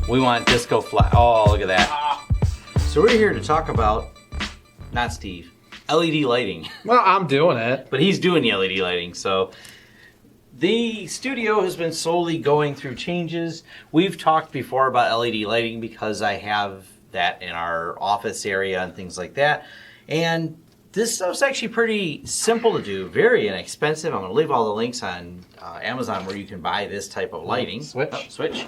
We want disco flash. Oh, look at that. So we're here to talk about, not Steve, LED lighting. Well, I'm doing it. But he's doing the LED lighting. So the studio has been slowly going through changes. We've talked before about LED lighting because I have that in our office area and things like that. And this stuff's actually pretty simple to do, very inexpensive. I'm going to leave all the links on Amazon where you can buy this type of lighting. Switch.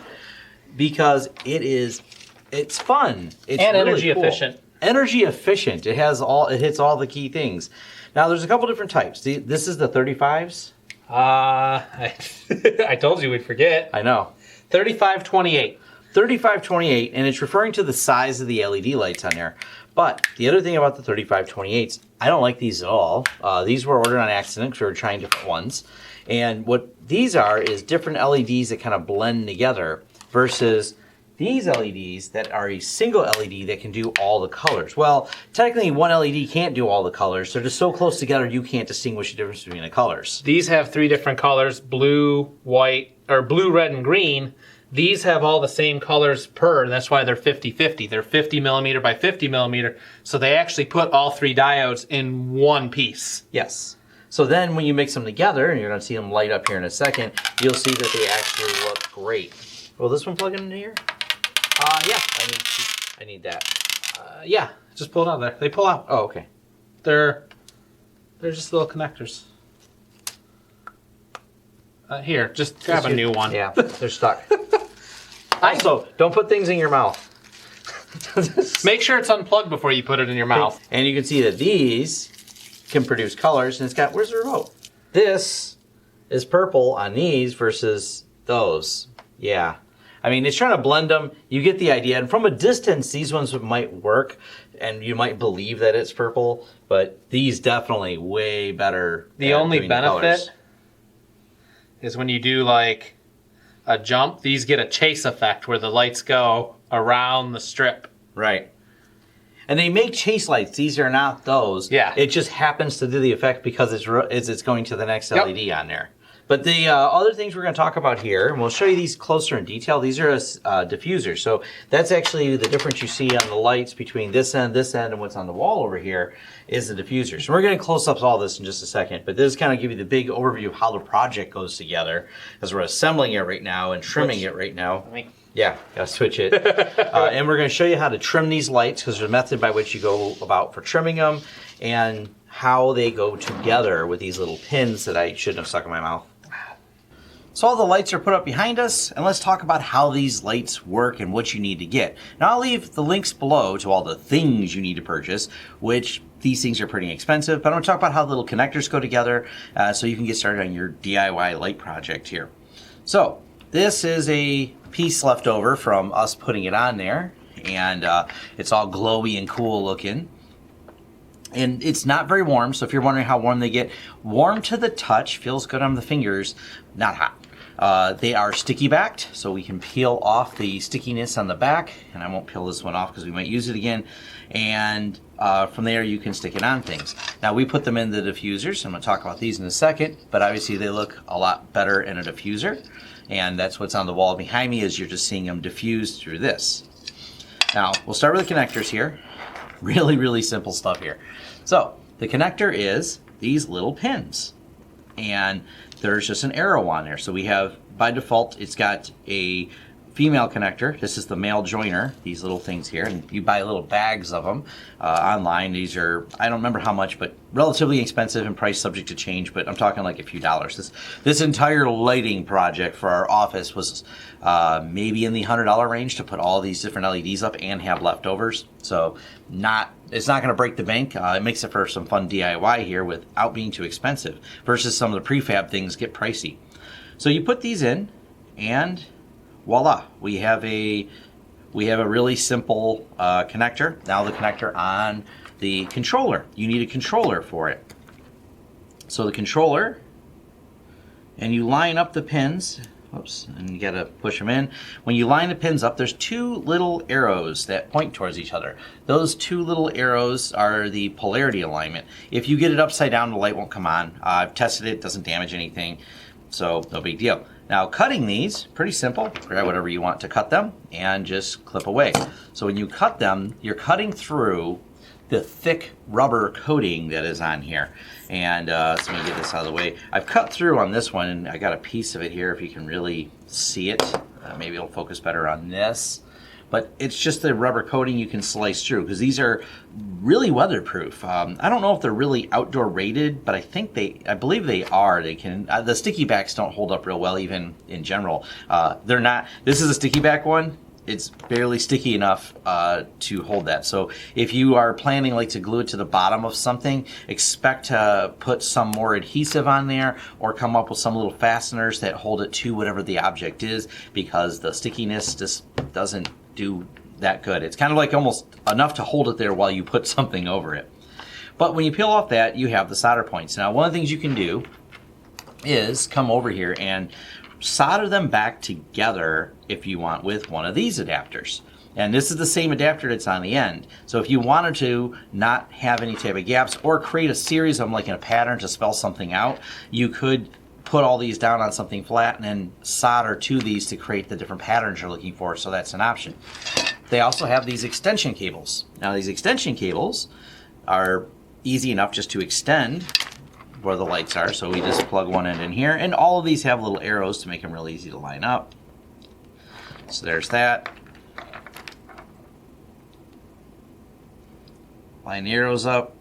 Because it's fun. It's and really energy cool. efficient. Energy efficient. It hits all the key things. Now there's a couple different types. This is the 35s. I told you we'd forget. I know. 3528. 3528, and it's referring to the size of the LED lights on there. But the other thing about the 3528s, I don't like these at all. These were ordered on accident because we were trying different ones. And what these are is different LEDs that kind of blend together versus these LEDs that are a single LED that can do all the colors. Well, technically one LED can't do all the colors. They're just so close together you can't distinguish the difference between the colors. These have 3 different colors, blue, white, or blue, red, and green. These have all the same colors per, and that's why they're 50-50. They're 50 millimeter by 50 millimeter, so they actually put all 3 diodes in one piece. Yes. So then when you mix them together, and you're going to see them light up here in a second, you'll see that they actually look great. Will this one plug into here? Yeah. I need that. Yeah, just pull it out of there. They pull out. Oh, okay. They're just little connectors. Here, just grab a new one. Yeah, they're stuck. Also, don't put things in your mouth. Make sure it's unplugged before you put it in your mouth. And you can see that these can produce colors, and it's got, where's the remote? This is purple on these versus those. Yeah. I mean, it's trying to blend them. You get the idea. And from a distance, these ones might work, and you might believe that it's purple, but these definitely way better. The only benefit is when you do like a jump, these get a chase effect where the lights go around the strip. Right. And they make chase lights. These are not those. Yeah. It just happens to do the effect because it's going to the next LED on there. But the other things we're going to talk about here, and we'll show you these closer in detail, these are diffusers. So that's actually the difference you see on the lights between this end, and what's on the wall over here is the diffusers. So we're going to close up all this in just a second, but this kind of give you the big overview of how the project goes together as we're assembling it right now and trimming it right now. Yeah, gotta switch it. And we're going to show you how to trim these lights because there's a method by which you go about for trimming them and how they go together with these little pins that I shouldn't have stuck in my mouth. So all the lights are put up behind us, and let's talk about how these lights work and what you need to get. Now I'll leave the links below to all the things you need to purchase, which these things are pretty expensive, but I'm going to talk about how the little connectors go together so you can get started on your DIY light project here. So this is a piece left over from us putting it on there, and it's all glowy and cool looking. And it's not very warm, so if you're wondering how warm they get, warm to the touch, feels good on the fingers, not hot. They are sticky backed, so we can peel off the stickiness on the back, and I won't peel this one off because we might use it again. And from there you can stick it on things. Now we put them in the diffusers, I'm going to talk about these in a second, but obviously they look a lot better in a diffuser, and that's what's on the wall behind me is you're just seeing them diffuse through this. Now we'll start with the connectors here. Really, really simple stuff here. So the connector is these little pins, and there's just an arrow on there. So we have, by default, it's got a female connector. This is the male joiner, these little things here, and you buy little bags of them online. These are, I don't remember how much, but relatively expensive and price subject to change, but I'm talking like a few dollars. This entire lighting project for our office was maybe in the $100 range to put all these different LEDs up and have leftovers. So it's not going to break the bank. It makes it for some fun DIY here without being too expensive versus some of the prefab things get pricey. So you put these in and voila, we have a really simple connector. Now the connector on the controller. You need a controller for it. So the controller, and you line up the pins. Oops, and you gotta push them in. When you line the pins up, there's 2 little arrows that point towards each other. Those 2 little arrows are the polarity alignment. If you get it upside down, the light won't come on. I've tested it, it doesn't damage anything. So no big deal. Now cutting these, pretty simple. Grab whatever you want to cut them and just clip away. So when you cut them, you're cutting through the thick rubber coating that is on here. And so let me get this out of the way. I've cut through on this one, and I got a piece of it here if you can really see it. Maybe it'll focus better on this. But it's just the rubber coating you can slice through, because these are really weatherproof. I don't know if they're really outdoor rated, but I believe they are. They can. The sticky backs don't hold up real well, even in general. They're not. This is a sticky back one. It's barely sticky enough to hold that. So if you are planning like to glue it to the bottom of something, expect to put some more adhesive on there, or come up with some little fasteners that hold it to whatever the object is, because the stickiness just doesn't do that good. It's kind of like almost enough to hold it there while you put something over it. But when you peel off that, you have the solder points. Now, one of the things you can do is come over here and solder them back together if you want with one of these adapters. And this is the same adapter that's on the end. So if you wanted to not have any type of gaps or create a series of them like in a pattern to spell something out, you could put all these down on something flat and then solder to these to create the different patterns you're looking for. So that's an option. They also have these extension cables. Now these extension cables are easy enough just to extend where the lights are. So we just plug one end in here, and all of these have little arrows to make them really easy to line up. So there's that. Line the arrows up.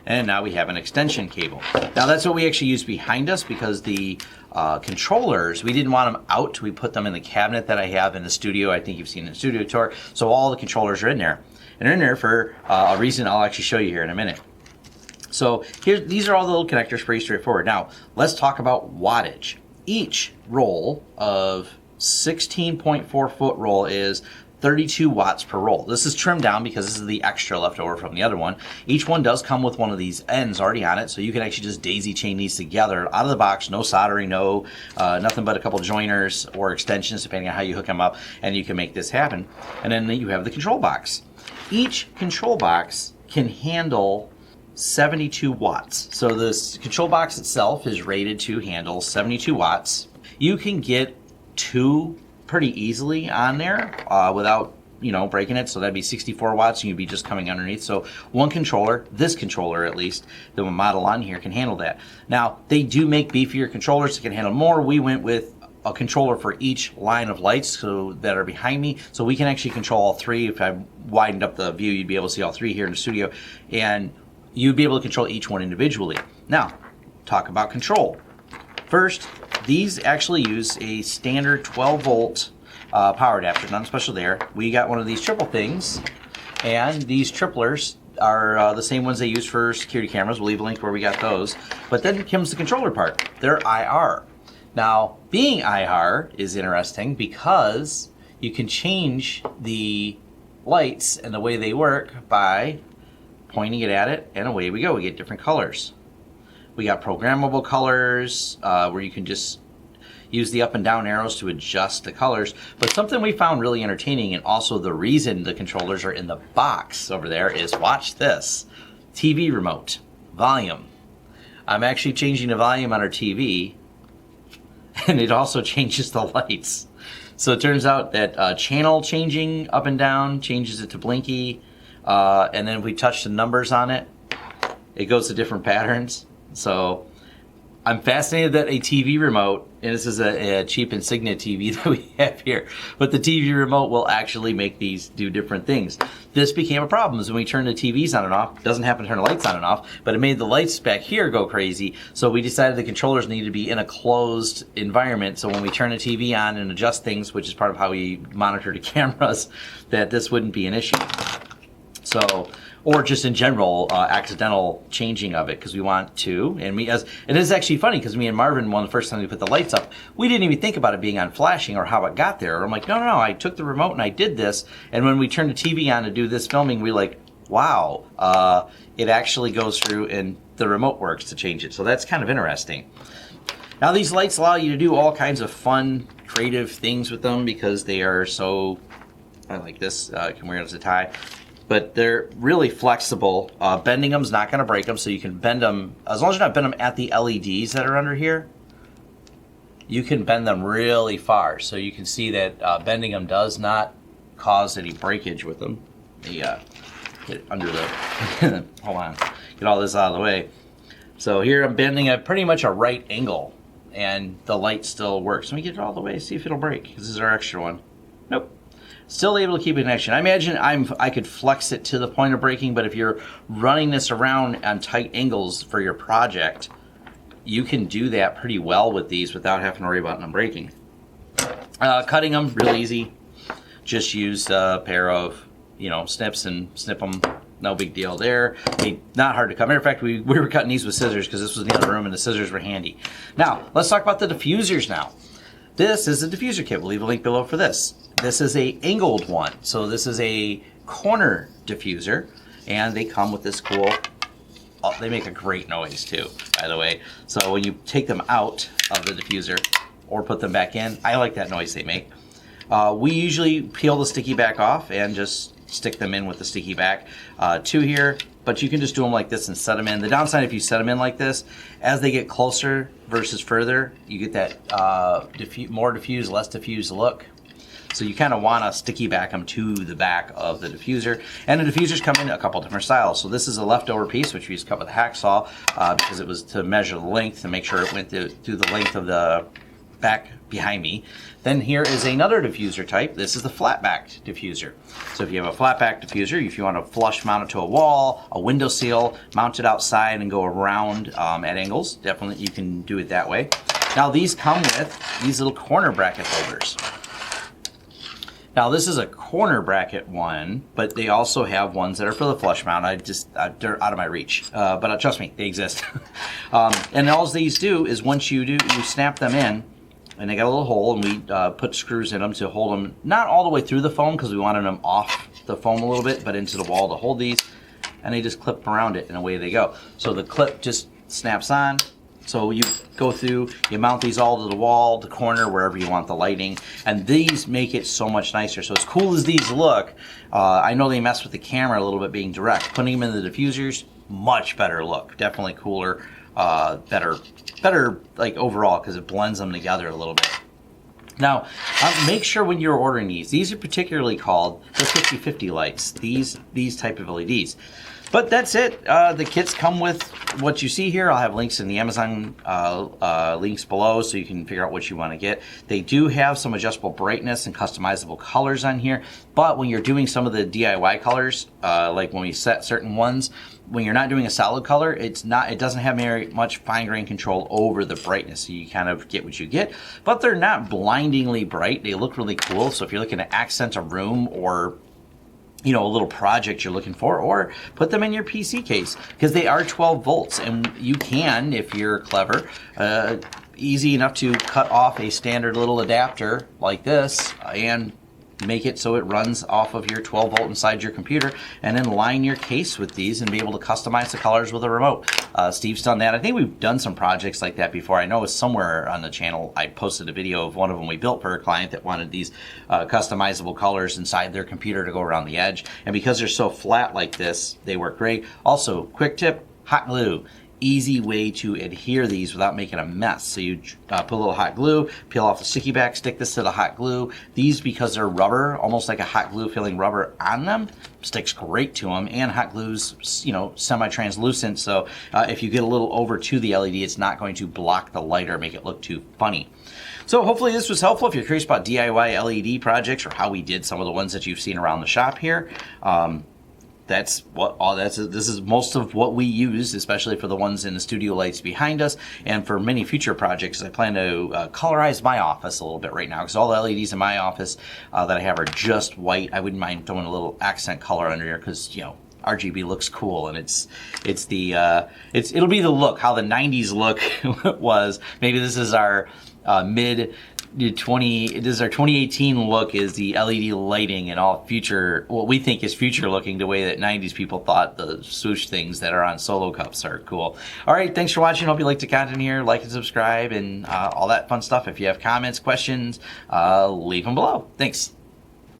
And now we have an extension cable. Now that's what we actually use behind us, because the controllers, we didn't want them out. We put them in the cabinet that I have in the studio. I think you've seen the studio tour. So all the controllers are in there. And they're in there for a reason I'll actually show you here in a minute. So these are all the little connectors, pretty straightforward. Now let's talk about wattage. Each roll of 16.4 foot roll is 32 watts per roll. This is trimmed down because this is the extra left over from the other one. Each one does come with one of these ends already on it, so you can actually just daisy chain these together out of the box. No soldering, no nothing but a couple joiners or extensions depending on how you hook them up, and you can make this happen. And then you have the control box. Each control box can handle 72 watts. So this control box itself is rated to handle 72 watts. You can get two pretty easily on there without breaking it. So that'd be 64 watts, and you'd be just coming underneath. So one controller, this controller at least, the model on here, can handle that. Now they do make beefier controllers that can handle more. We went with a controller for each line of lights that are behind me, so we can actually control all three. If I widened up the view, you'd be able to see all three here in the studio, and you'd be able to control each one individually. Now, talk about control. First, these actually use a standard 12 volt power adapter, nothing special there. We got one of these triple things, and these triplers are the same ones they use for security cameras. We'll leave a link where we got those. But then comes the controller part. They're IR. Now, being IR is interesting because you can change the lights and the way they work by pointing it at it, and away we go. We get different colors. We got programmable colors where you can just use the up and down arrows to adjust the colors. But something we found really entertaining, and also the reason the controllers are in the box over there, is watch this. TV remote, volume. I'm actually changing the volume on our TV, and it also changes the lights. So it turns out that channel changing up and down changes it to blinky. And then if we touch the numbers on it, it goes to different patterns. So I'm fascinated that a TV remote, and this is a cheap Insignia TV that we have here, but the TV remote will actually make these do different things. This became a problem when we turned the TVs on and off. It doesn't happen to turn the lights on and off, but it made the lights back here go crazy. So we decided the controllers needed to be in a closed environment. So when we turn the TV on and adjust things, which is part of how we monitor the cameras, that this wouldn't be an issue. So, or just in general, accidental changing of it, because we want to. And it is actually funny, because me and Marvin, one of the first times we put the lights up, we didn't even think about it being on flashing or how it got there. I'm like, no, I took the remote and I did this. And when we turned the TV on to do this filming, we like, wow, it actually goes through and the remote works to change it. So that's kind of interesting. Now these lights allow you to do all kinds of fun, creative things with them, because they are so, I like this, can wear it as a tie. But they're really flexible. Bending them is not going to break them, so you can bend them, as long as you're not bending them at the LEDs that are under here. you can bend them really far. So you can see that bending them does not cause any breakage with them. Get it under the, hold on, get all this out of the way. So here I'm bending at pretty much a right angle, and the light still works. Let me get it all the way, see if it'll break. This is our extra one. Nope. Still able to keep a connection. I imagine I could flex it to the point of breaking, but if you're running this around on tight angles for your project, you can do that pretty well with these without having to worry about them breaking. Cutting them, real easy. Just use a pair of, snips and snip them. No big deal there. Not hard to cut. Matter of fact, we were cutting these with scissors because this was in the other room and the scissors were handy. Now, let's talk about the diffusers now. This is a diffuser kit. We'll leave a link below for this. This is a angled one. So this is a corner diffuser, and they come with this cool, they make a great noise too, by the way. So when you take them out of the diffuser or put them back in, I like that noise they make. We usually peel the sticky back off and just stick them in with the sticky back. Two here, but you can just do them like this and set them in. The downside, if you set them in like this, as they get closer versus further, you get that more diffused, less diffused look. So you kind of want to sticky back them to the back of the diffuser. And the diffusers come in a couple different styles. So this is a leftover piece, which we just cut with a hacksaw because it was to measure the length and make sure it went through the length of the back behind me. Then here is another diffuser type. This is the flat-backed diffuser. So if you have a flat-back diffuser, if you want to flush mount it to a wall, a window sill, mount it outside and go around at angles, definitely you can do it that way. Now these come with these little corner bracket holders. Now this is a corner bracket one, but they also have ones that are for the flush mount. They're out of my reach, but trust me, they exist. And all these do is once you snap them in, and they got a little hole, and we put screws in them to hold them not all the way through the foam because we wanted them off the foam a little bit, but into the wall to hold these, and they just clip around it, and away they go. So the clip just snaps on. So you go through, you mount these all to the wall, the corner, wherever you want the lighting, and these make it so much nicer. So as cool as these look, I know they mess with the camera a little bit being direct. Putting them in the diffusers, much better look, definitely cooler, better like overall because it blends them together a little bit. Now, make sure when you're ordering these are particularly called the 50/50 lights, these type of LEDs. But that's it. The kits come with what you see here. I'll have links in the Amazon links below so you can figure out what you want to get. They do have some adjustable brightness and customizable colors on here. But when you're doing some of the DIY colors, like when we set certain ones, when you're not doing a solid color, it doesn't have very much fine grain control over the brightness. So you kind of get what you get. But they're not blindingly bright. They look really cool. So if you're looking to accent a room or a little project you're looking for, or put them in your PC case because they are 12 volts and you can, if you're clever, easy enough to cut off a standard little adapter like this and make it so it runs off of your 12 volt inside your computer, and then line your case with these and be able to customize the colors with a remote. Steve's done that. I think we've done some projects like that before. I know it's somewhere on the channel. I posted a video of one of them we built for a client that wanted these customizable colors inside their computer to go around the edge. And because they're so flat like this, they work great. Also, quick tip, hot glue. Easy way to adhere these without making a mess. So you put a little hot glue, peel off the sticky back, stick this to the hot glue. These, because they're rubber, almost like a hot glue feeling rubber on them, sticks great to them. And hot glue's, semi-translucent, so if you get a little over to the LED, it's not going to block the light or make it look too funny. So hopefully this was helpful if you're curious about DIY LED projects or how we did some of the ones that you've seen around the shop here. This is most of what we use, especially for the ones in the studio lights behind us, and for many future projects. I plan to colorize my office a little bit right now because all the LEDs in my office that I have are just white. I wouldn't mind throwing a little accent color under here because RGB looks cool, and it'll be the look how the 90s look was. Maybe this is our this is our 2018 look, is the LED lighting and all future, what we think is future looking, the way that 90s people thought the swoosh things that are on solo cups are cool. All right, thanks for watching. Hope you liked the content here. Like and subscribe and all that fun stuff. If you have comments, questions, leave them below. Thanks.